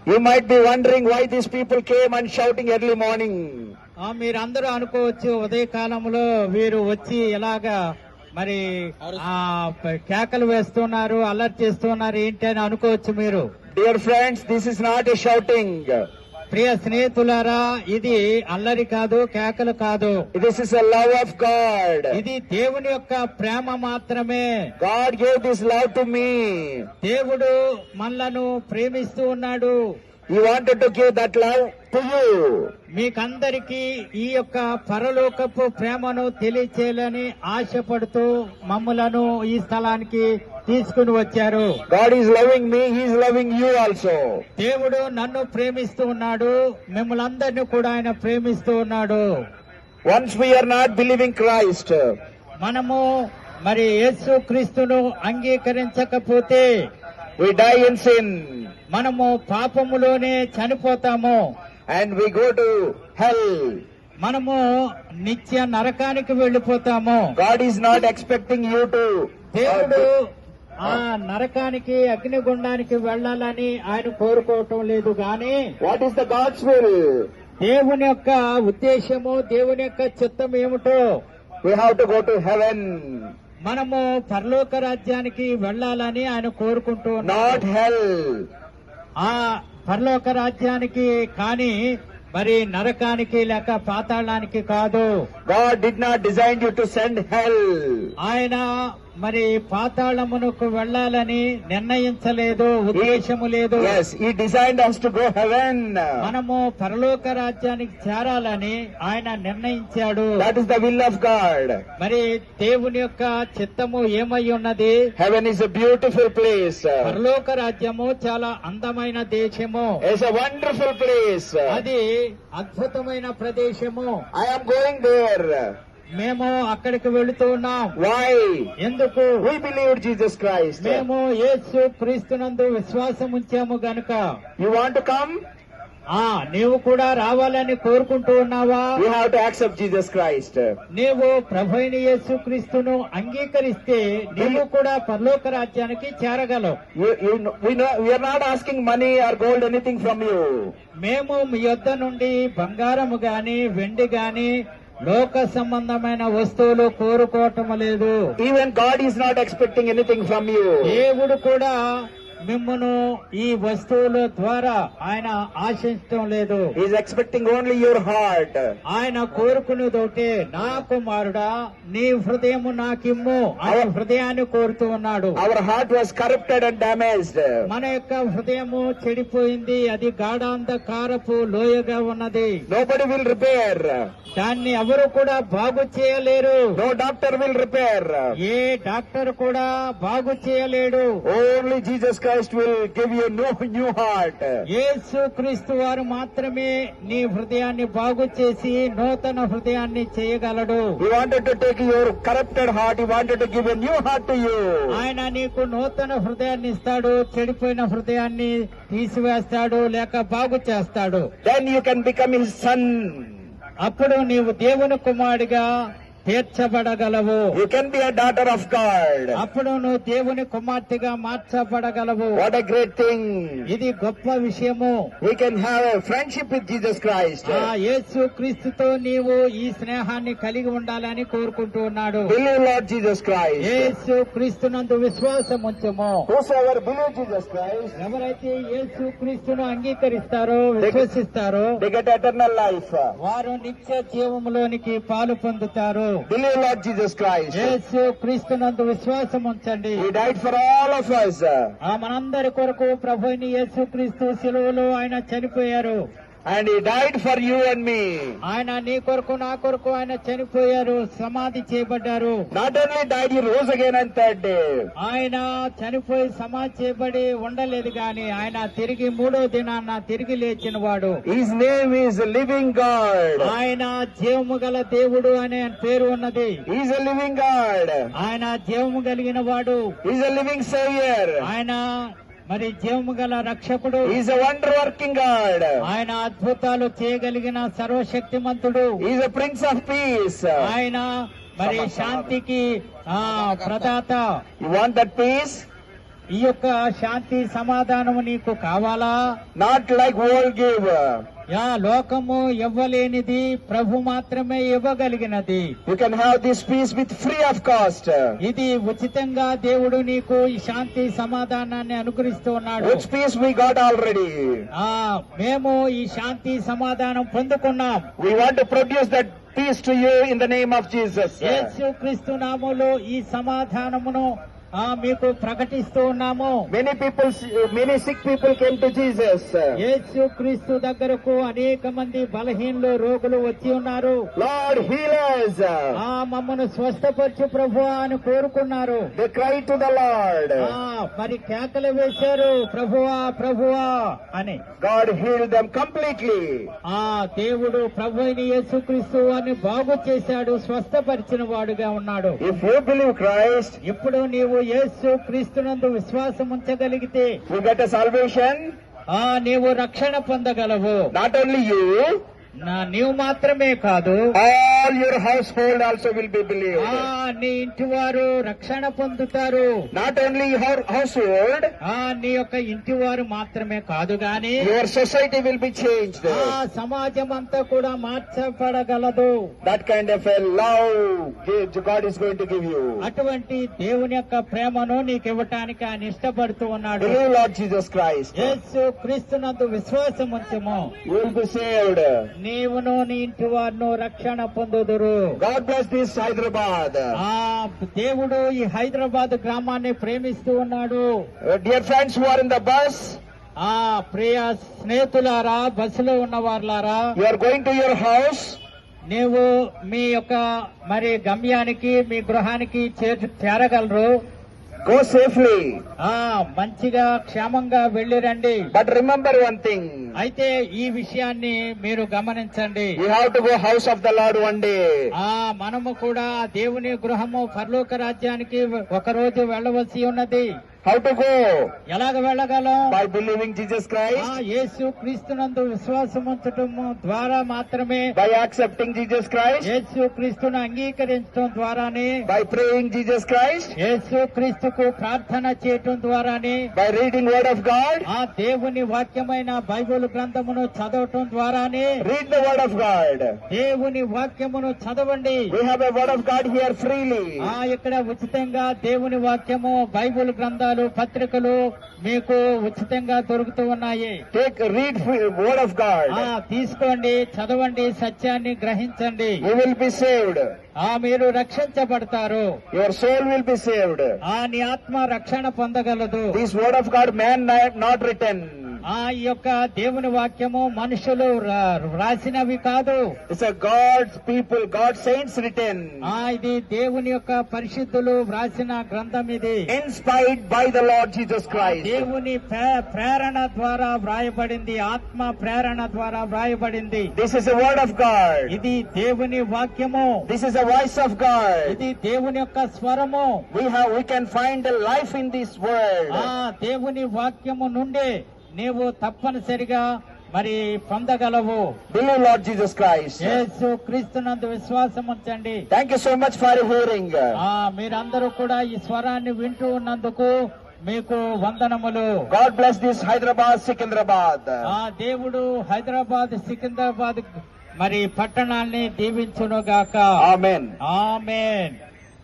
You might be wondering why these people came and shouting early morning. మీరందరూ అనుకోవచ్చు ఉదయకాలంలో వీరు వచ్చి ఎలాగా మరి కేకలు వేస్తున్నారు, అలర్ట్ చేస్తున్నారు ఏంటి అని అనుకోవచ్చు మీరు. Dear friends, this is not a shouting. ప్రియ స్నేహితులారా, ఇది అల్లరి కాదు, కేకలు కాదు. This is a love of God. ఇది దేవుని యొక్క ప్రేమ మాత్రమే. God gave this love to me. దేవుడు మనలను ప్రేమిస్తూ ఉన్నాడు. He wanted to give that love to you. మీకందరికీ ఈ యొక్క పరలోకపు ప్రేమను తెలియచేయాలని ఆశపడుతూ మమ్ములను ఈ స్థలానికి తీసుకుని వచ్చారు. God is loving me, He is loving you also. దేవుడు నన్ను ప్రేమిస్తూ ఉన్నాడు, మిమ్మల్ని అందరినీ కూడా ఆయన ప్రేమిస్తూ ఉన్నాడు. Once we are not believing Christ, మనము మరి యేసు క్రీస్తును అంగీకరించకపోతే we die in sin. మనము పాపములోనే చనిపోతాము. And we go to hell. మనము నిత్య నరకానికి వెళ్లిపోతాము. God is not expecting you to. దేవుడు ఆ నరకానికి అగ్నిగుండానికి వెళ్లాలని ఆయన కోరుకోవటం లేదు. గాని What is the God's will? దేవుని యొక్క ఉద్దేశము, దేవుని యొక్క చిత్తం ఏమిటో, We have to go to heaven. మనము పరలోక రాజ్యానికి వెళ్లాలని ఆయన కోరుకుంటూ Not ఉన్నాడు. hell. ఆ పరలోక రాజ్యానికి కానీ మరి నరకానికి లేక పాతాళానికి కాదు. God did not design you to send hell. ఆయన మరి పాతాళమునకు వెళ్లాలని నిర్ణయించలేదు, ఉద్దేశము లేదు. Yes, He designed us to go heaven. మనము పరలోక రాజ్యానికి చేరాలని ఆయన నిర్ణయించాడు. That is the will of God. మరి దేవుని యొక్క చిత్తము ఏమై ఉన్నది? Heaven is a beautiful place. పరలోక రాజ్యము చాలా అందమైన దేశము. It's a wonderful place. అది అద్భుతమైన ప్రదేశము. I am going there. మేము అక్కడికి వెళుతూ ఉన్నాం. Why? ఎందుకు? We believe Jesus Christ. మేము యేసు క్రీస్తునందు విశ్వాసం ఉంచాము గనుక. You want to come? నీవు కూడా రావాలని కోరుకుంటూ ఉన్నావా? You have to accept Jesus Christ. నీవు ప్రభువైన యేసు క్రీస్తును అంగీకరిస్తే నీవు కూడా పరలోక రాజ్యానికి చేరగలవు. We are not asking money or gold anything from you. మేము మీ యొద్ద నుండి బంగారము గాని వెండి గాని లోక సంబంధమైన వస్తువులు కోరుకోవటం లేదు. Even God is not expecting anything from you. దేవుడు కూడా మిమ్మును ఈ వస్తువుల ద్వారా ఆయన ఆశించటం లేదు. He is expecting only your heart. ఆయన కోరుకునేదొకటే, నా కుమారుడా నీ హృదయము నాకిమ్ము ఆయన హృదయాన్ని కోరుతూ ఉన్నాడు. Our heart was corrupted and damaged. మన యొక్క హృదయము చెడిపోయింది, అది గాఢాంధకారపు లోయగా ఉన్నది. Nobody will repair. దాన్ని ఎవరు కూడా బాగు చేయలేరు. No doctor will repair. A doctor కూడా బాగు చేయలేడు. Only Jesus Christ will give you new heart. యేసు క్రీస్తు వారు మాత్రమే నీ హృదయాన్ని బాగు చేసి నూతన హృదయాన్ని చేయగలడు. He wanted to take your corrupted heart. He wanted to give a new heart to you. ఆయన నీకు నూతన హృదయాన్ని ఇస్తాడు, చెడిపోయిన హృదయాన్ని తీసివేస్తాడు లేక బాగు చేస్తాడు. Then you can become His son. అప్పుడు నీవు దేవుని కుమారుడిగా తీర్చబడగలవు. You can be a daughter of God. అప్పుడు నువ్వు దేవుని కుమార్తెగా మార్చబడగలవు. What a great thing. ఇది గొప్ప విషయము. We can have a friendship with Jesus Christ. యేసు క్రీస్తుతో నీవు ఈ స్నేహాన్ని కలిగి ఉండాలని కోరుకుంటూ ఉన్నాడు. Believe Lord Jesus Christ. యేసు క్రీస్తునందు విశ్వాసం ఉంచము. Whosoever believes Jesus Christ, ఎవరైతే యేసు క్రీస్తును అంగీకరిస్తారో విశ్వసిస్తారో they get eternal life. వారు నిత్య జీవములోనికి పాలు పొందుతారు. Believe Lord Jesus Christ. యేసు క్రీస్తునందు విశ్వాసం ఉంచండి. He died for all of us. మనందరి కొరకు ప్రభువైన యేసు క్రీస్తు శిలువలో ఆయన చనిపోయారు. And He died for you and me. ఆయన నీ కొరకు నా కొరకు ఆయన చనిపోయారు, సమాధి చేయబడ్డారు. Not only died, He rose again on third day. ఆయన చనిపోయి సమాధి చేయబడి ఉండలేదు గాని ఆయన తిరిగి మూడో దినాన్న తిరిగి లేచిన వాడు. His name is Living God. ఆయన జీవము గల దేవుడు అనే పేరు ఉన్నది. He is a living God. ఆయన జీవము కలిగిన వాడు. He is a living Savior. ఆయన మరి జీవము గల రక్షకుడు. He is a wonder working God. ఆయన అద్భుతాలు చేయగలిగిన సర్వశక్తిమంతుడు. He is a Prince of Peace. ఆయన మరి శాంతికి ప్రదాత. You want that peace? ఈ యొక్క శాంతి సమాధానము నీకు కావాలా? Not like world give. లోకము ఇవ్వలేనిది ప్రభు మాత్రమే ఇవ్వగలిగినది. You can have this peace with free of cost. ఇది ఉచితంగా దేవుడు నీకు ఈ శాంతి సమాధానాన్ని అనుగ్రహిస్తూ ఉన్నాడు. Which peace we got already. మేము ఈ శాంతి సమాధానం పొందుకున్నాం. We want to produce that peace to you in the name of Jesus. యేసు క్రీస్తు నామములో ఈ సమాధానమును మీకు ప్రకటిస్తూ ఉన్నాము. Many sick people came to Jesus. యేసు క్రీస్తు దగ్గరకు అనేక మంది బలహీనులు రోగులు వచ్చి ఉన్నారు. Lord, heal us. మమ్మను స్వస్థపరచు ప్రభువా అని కోరుకున్నారు. They cried to the Lord. మరి కేకలు వేశారు, ప్రభువా ప్రభువా అని. God healed them completely. దేవుడు ప్రభు అయిన యేసు క్రీస్తు అని బాగు చేశాడు, స్వస్థపరిచిన వాడుగా ఉన్నాడు. If you believe Christ, ఇప్పుడు నీవు యేసు క్రీస్తునందు విశ్వాసం ఉంచగలిగితే you get a salvation. నీవు రక్షణ పొందగలవు. Not only you, నీవు మాత్రమే కాదు, all your household also will be believed. నీ ఇంటి వారు రక్షణ పొందుతారు. Not only your household, నీ యొక్క ఇంటి వారు మాత్రమే కాదు గాని your society will be changed. సమాజం అంతా కూడా మార్చబడగలదు. That kind of a love God is going to give you. అటువంటి దేవుని యొక్క ప్రేమను నీకు ఇవ్వటానికి ఆయన ఇష్టపడుతూ ఉన్నాడు. Believe Lord Jesus Christ. యేసు క్రీస్తునందు విశ్వాసం ఉంచుము, you will be saved. నీవును నీ ఇంటి వారును రక్షణ పొందుదురు. God bless this Hyderabad. దేవుడు ఈ హైదరాబాద్ గ్రామాన్ని ప్రేమిస్తూ ఉన్నాడు. Dear friends who are in the bus, ప్రియ స్నేహితులారా, బస్సులో ఉన్న వారులారా, you are going to your house. నీవు మీ యొక్క మరి గమ్యానికి, మీ గృహానికి చేరగలరు. Go safely. మంచిగా క్షేమంగా వెళ్లి రండి. But remember one thing. అయితే ఈ విషయాన్ని మీరు గమనించండి. You have to go house of the Lord one day. మనము కూడా దేవుని గృహము పరలోక రాజ్యానికి ఒక రోజు వెళ్ళవలసి ఉన్నది. How to go? ఎలాగ వెళ్ళగలం? By believing Jesus Christ. యేసు క్రీస్తునందు విశ్వాసం ఉంచటము ద్వారా మాత్రమే. By accepting Jesus Christ. యేసు క్రీస్తును అంగీకరించడం ద్వారానే. By praying Jesus Christ. యేసు క్రీస్తుకు ప్రార్థన చేయటం ద్వారానే. By reading word of God. దేవుని వాక్యమైన బైబిల్ గ్రంథమును చదవటం ద్వారానే. Read the word of God. దేవుని వాక్యమును చదవండి. We have a word of God here freely. ఇక్కడ ఉచితంగా దేవుని వాక్యము, బైబిల్ గ్రంథాలు, పత్రికలు మీకు ఉచితంగా దొరుకుతూ ఉన్నాయి. Read word of God. తీసుకోండి, చదవండి, సత్యాన్ని గ్రహించండి. You will be saved. మీరు రక్షించబడతారు. Your soul will be saved. నీ ఆత్మ రక్షణ పొందగలదు. This word of God man not written. ఈ యొక్క దేవుని వాక్యము మనుషులు రాసినవి కాదు. It's a God's people, God's saints written. ఇది దేవుని యొక్క పరిశుద్ధులు వ్రాసిన గ్రంథం. ఇది inspired by the Lord Jesus Christ. దేవుని ప్రేరణ ద్వారా వ్రాయబడింది, ఆత్మ ప్రేరణ ద్వారా వ్రాయబడింది. This is a word of God. ఇది దేవుని వాక్యము. This is a voice of God. ఇది దేవుని యొక్క స్వరము. We can find a life in this word. దేవుని వాక్యము నుండి నీవు తప్పనిసరిగా మరి పొందగలవు. Believe Lord Jesus Christ. యేసు క్రీస్తునందు విశ్వాసం ఉంచండి. Thank you so much for hearing. మీరందరూ కూడా ఈ స్వరాన్ని వింటూ ఉన్నందుకు మీకు వందనములు. God bless this Hyderabad, Secunderabad. దేవుడు హైదరాబాద్, సికింద్రాబాద్ మరి పట్టణాల్ని దీవించును గాక. Amen. ఆమేన్.